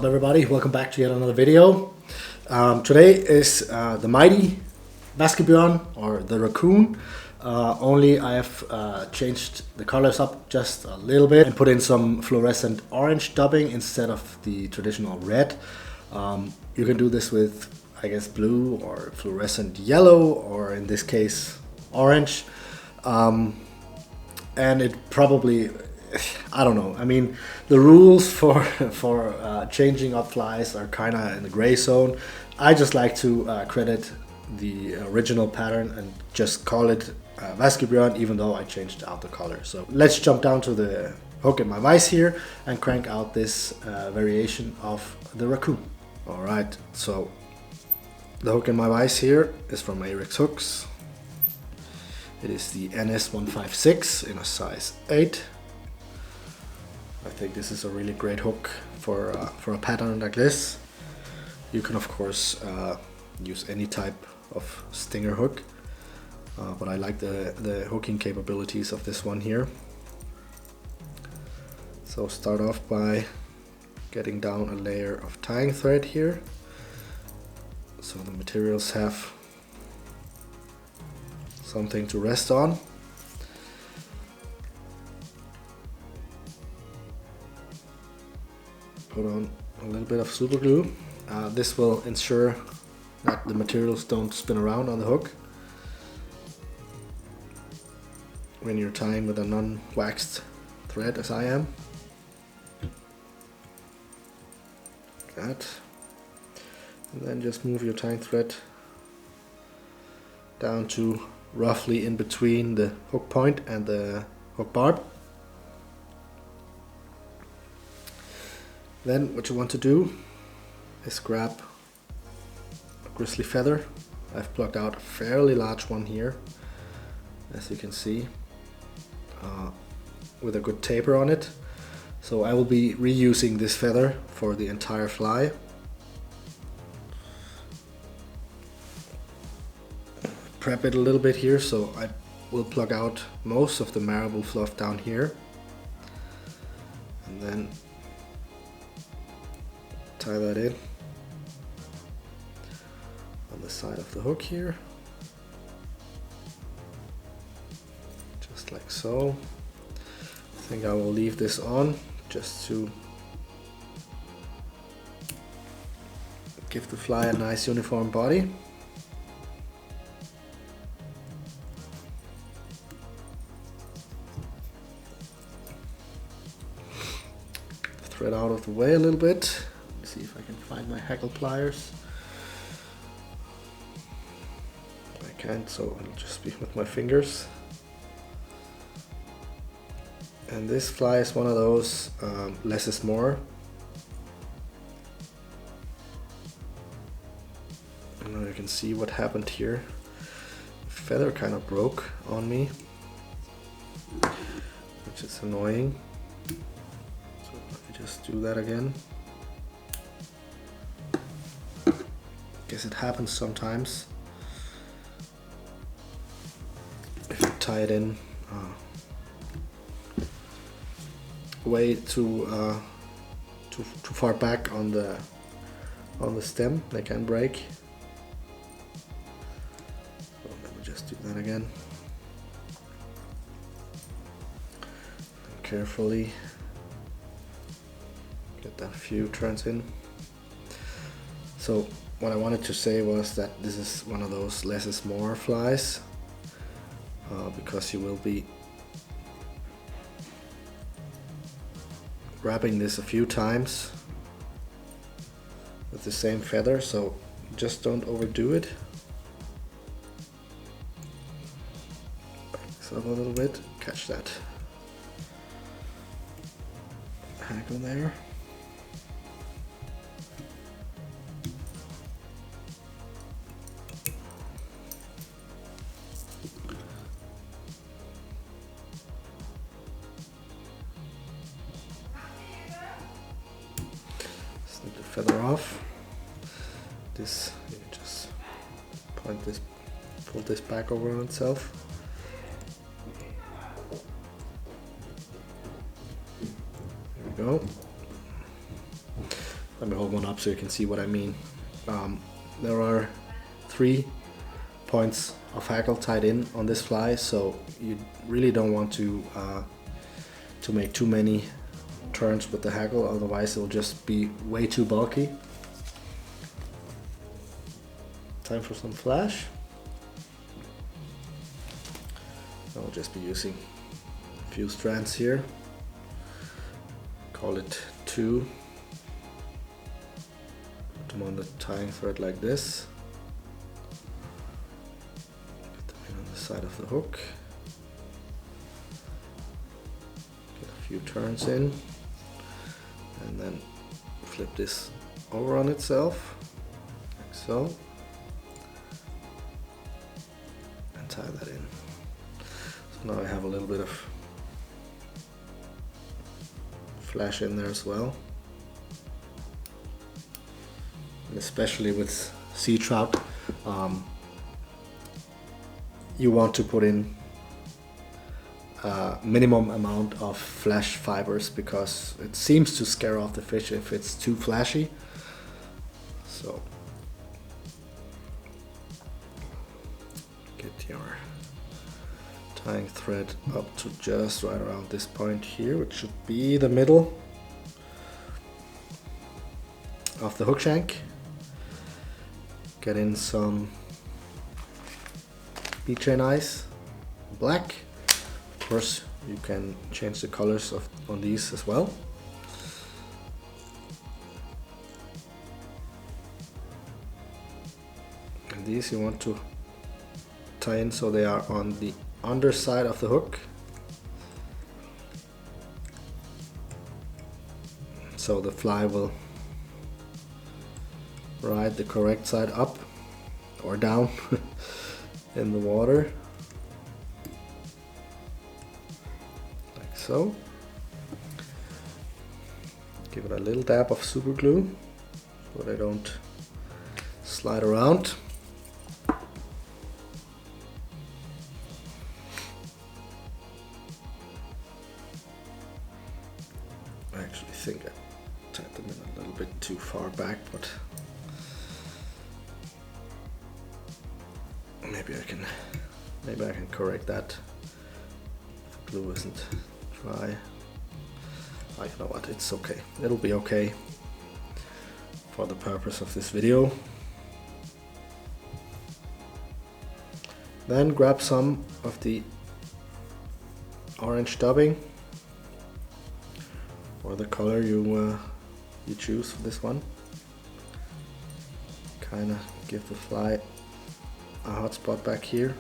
everybody? Welcome back to yet another video. Today is the mighty Vaskebjørn, or the raccoon. Only I have changed the colors up just a little bit and put in some fluorescent orange dubbing instead of the traditional red. You can do this with, I guess, blue or fluorescent yellow, or in this case orange. And it probably, I don't know. I mean, the rules for changing up flies are kind of in the gray zone. I just like to credit the original pattern and just call it Vaskebjørn, even though I changed out the color. So let's jump down to the hook in my vise here and crank out this variation of the raccoon. All right, so the hook in my vise here is from Arex Hooks. It is the NS156 in a size 8. I think this is a really great hook for a pattern like this. You can of course use any type of stinger hook, but I like the hooking capabilities of this one here. So start off by getting down a layer of tying thread here, so the materials have something to rest on. Put on a little bit of super glue. This will ensure that the materials don't spin around on the hook when you're tying with a non-waxed thread, as I am. Like that. And then just move your tying thread down to roughly in between the hook point and the hook barb. Then what you want to do is grab a grizzly feather. I've plucked out a fairly large one here, as you can see, with a good taper on it. So I will be reusing this feather for the entire fly. Prep it a little bit here, so I will pluck out most of the marable fluff down here, and then tie that in on the side of the hook here, just like so. I think I will leave this on just to give the fly a nice uniform body. Thread out of the way a little bit. See if I can find my hackle pliers. I can't, so I'll just be with my fingers. And this fly is one of those less is more. I don't know if you can see what happened here. The feather kind of broke on me, which is annoying. So let me just do that again. Guess it happens sometimes if you tie it in way too far back on the stem. They can break. So let me just do that again. And carefully get that few turns in. So what I wanted to say was that this is one of those less is more flies, because you will be wrapping this a few times with the same feather, so just don't overdo it. Back this up a little bit, catch that hackle there. Snip the feather off. This, you can just pull this back over on itself. There we go. Let me hold one up so you can see what I mean. There are 3 points of hackle tied in on this fly, so you really don't want to make too many turns with the hackle, otherwise it will just be way too bulky. Time for some flash. I'll just be using a few strands here. Call it 2. Put them on the tying thread like this. Get them in on the side of the hook. Get a few turns in. And then flip this over on itself, like so. And tie that in. So now I have a little bit of flash in there as well. And especially with sea trout, you want to put in a minimum amount of flash fibers because it seems to scare off the fish if it's too flashy. So get your tying thread up to just right around this point here, which should be the middle of the hook shank. Get in some bead chain eyes, black. Of course, you can change the colors on these as well. And these you want to tie in so they are on the underside of the hook. So the fly will ride the correct side up or down in the water. Like so. Give it a little dab of super glue so they don't slide around. I actually think I tied them in a little bit too far back, but maybe I can correct that if the glue isn't dry. You know what, it's okay. It'll be okay for the purpose of this video. Then grab some of the orange dubbing or the color you choose for this one. Kind of give the fly a hot spot back here.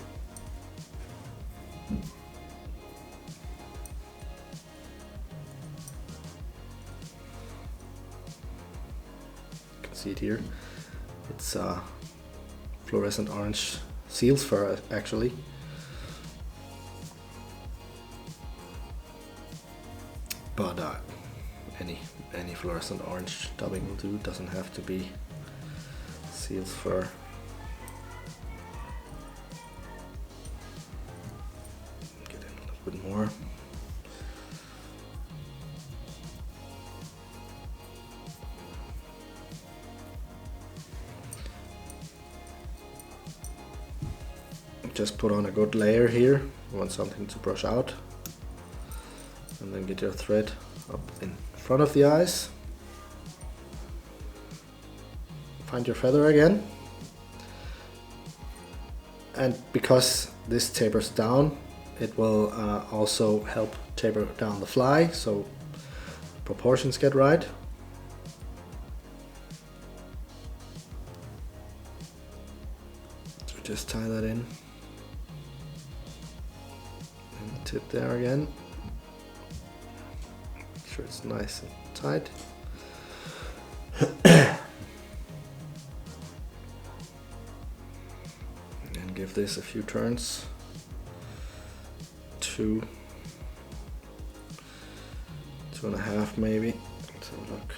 You can see it here. It's fluorescent orange seal's fur actually. But any fluorescent orange dubbing will do. Doesn't have to be seal's fur. Get in a little bit more. Just put on a good layer here. You want something to brush out. And then get your thread up in front of the eyes. Find your feather again. And because this tapers down, it will also help taper down the fly, so proportions get right. So just tie that in. And the tip there again. Make sure it's nice and tight. And give this a few turns. 2.5 maybe. Let's have a look.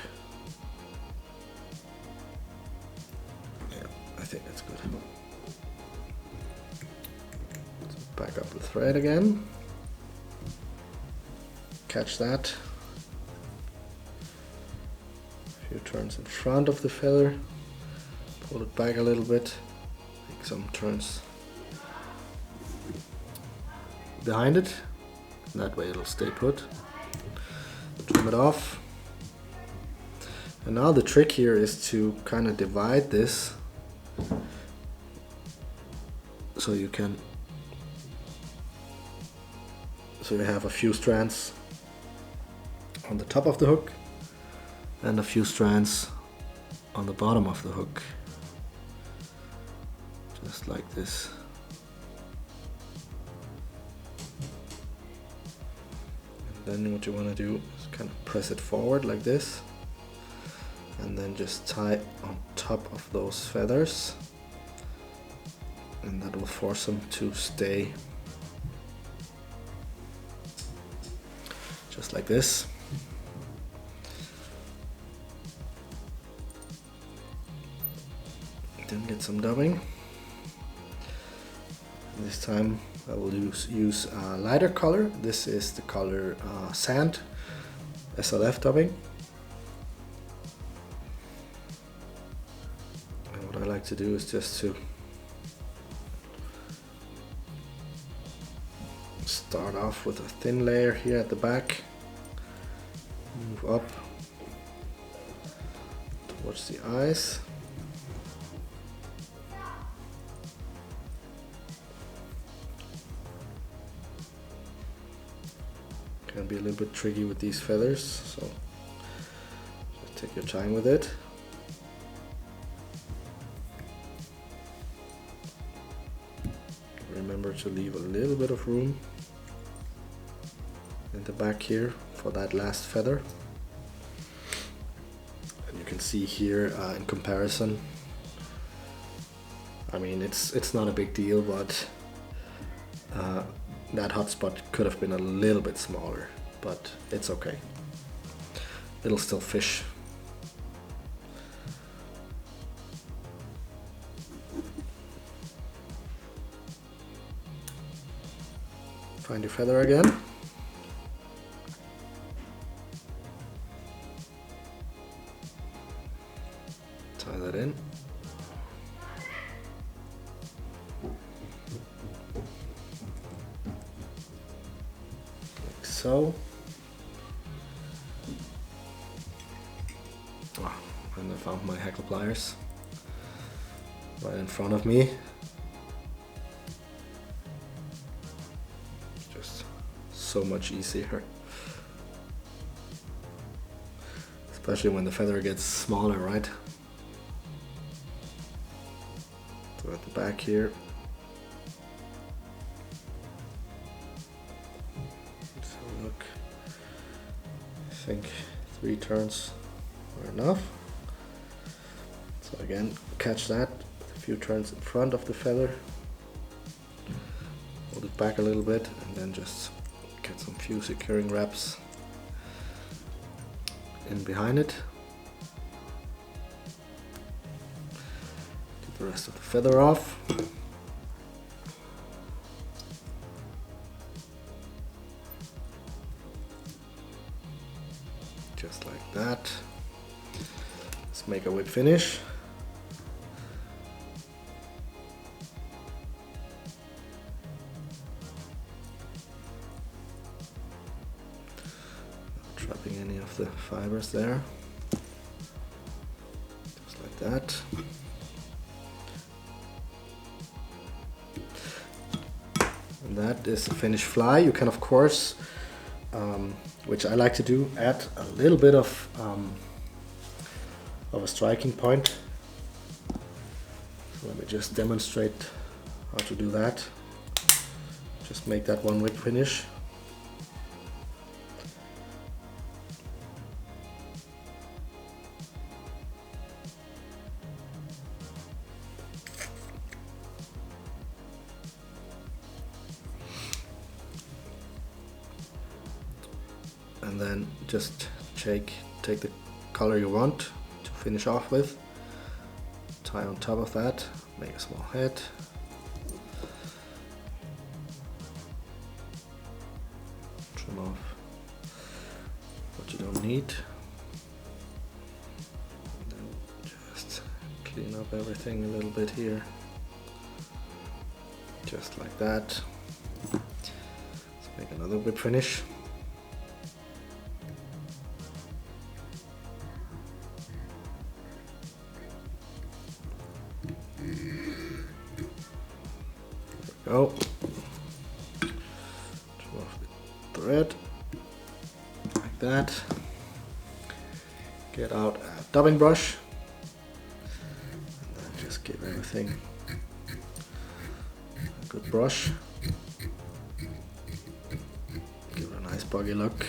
Yeah, I think that's good. Let's back up the thread again. Catch that. A few few turns in front of the feather, pull it back a little bit, make some turns behind it, that way it'll stay put. Trim it off. And now the trick here is to kind of divide this so you have a few strands on the top of the hook and a few strands on the bottom of the hook, just like this. And then what you want to do is kind of press it forward like this, and then just tie on top of those feathers, and that will force them to stay just like this. Then get some dubbing. This time I will use a lighter color. This is the color Sand, SLF dubbing. And what I like to do is just to start off with a thin layer here at the back, move up towards the eyes, can be a little bit tricky with these feathers, so just take your time with it. Remember to leave a little bit of room in the back here for that last feather. And you can see here in comparison, I mean it's not a big deal, but that hotspot could have been a little bit smaller, but it's okay. It'll still fish. Find your feather again. Tie that in. Like so. Oh, and I found my hackle pliers right in front of me. Just so much easier. Especially when the feather gets smaller, right? So at the back here. Let's have a look. I think 3 turns are enough. So again, catch that. A few turns in front of the feather. Hold it back a little bit and then just get some few securing wraps in behind it. Get the rest of the feather off. Just like that. Let's make a whip finish. Trapping any of the fibers there, just like that. And that is the finished fly. You can of course, which I like to do, add a little bit of a striking point. So let me just demonstrate how to do that. Just make that one whip finish. And then just take the color you want to finish off with, tie on top of that, make a small head, trim off what you don't need, clean up everything a little bit here. Just like that. Let's make another whip finish. Go. Draw off the thread like that. Get out a dubbing brush and then just give everything a good brush. Give it a nice buggy look.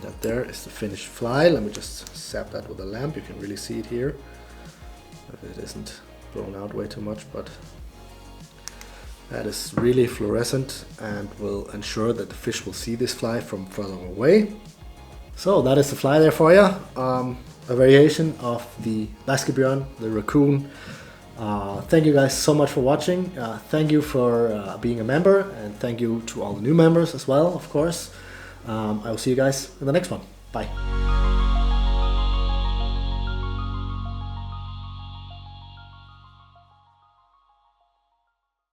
That there is the finished fly. Let me just sap that with a lamp. You can really see it here. If it isn't blown out way too much, but that is really fluorescent and will ensure that the fish will see this fly from further away. So that is the fly there for you. A variation of the Vaskebjørn, the raccoon. Thank you guys so much for watching. Thank you for being a member, and thank you to all the new members as well, of course. I will see you guys in the next one. Bye.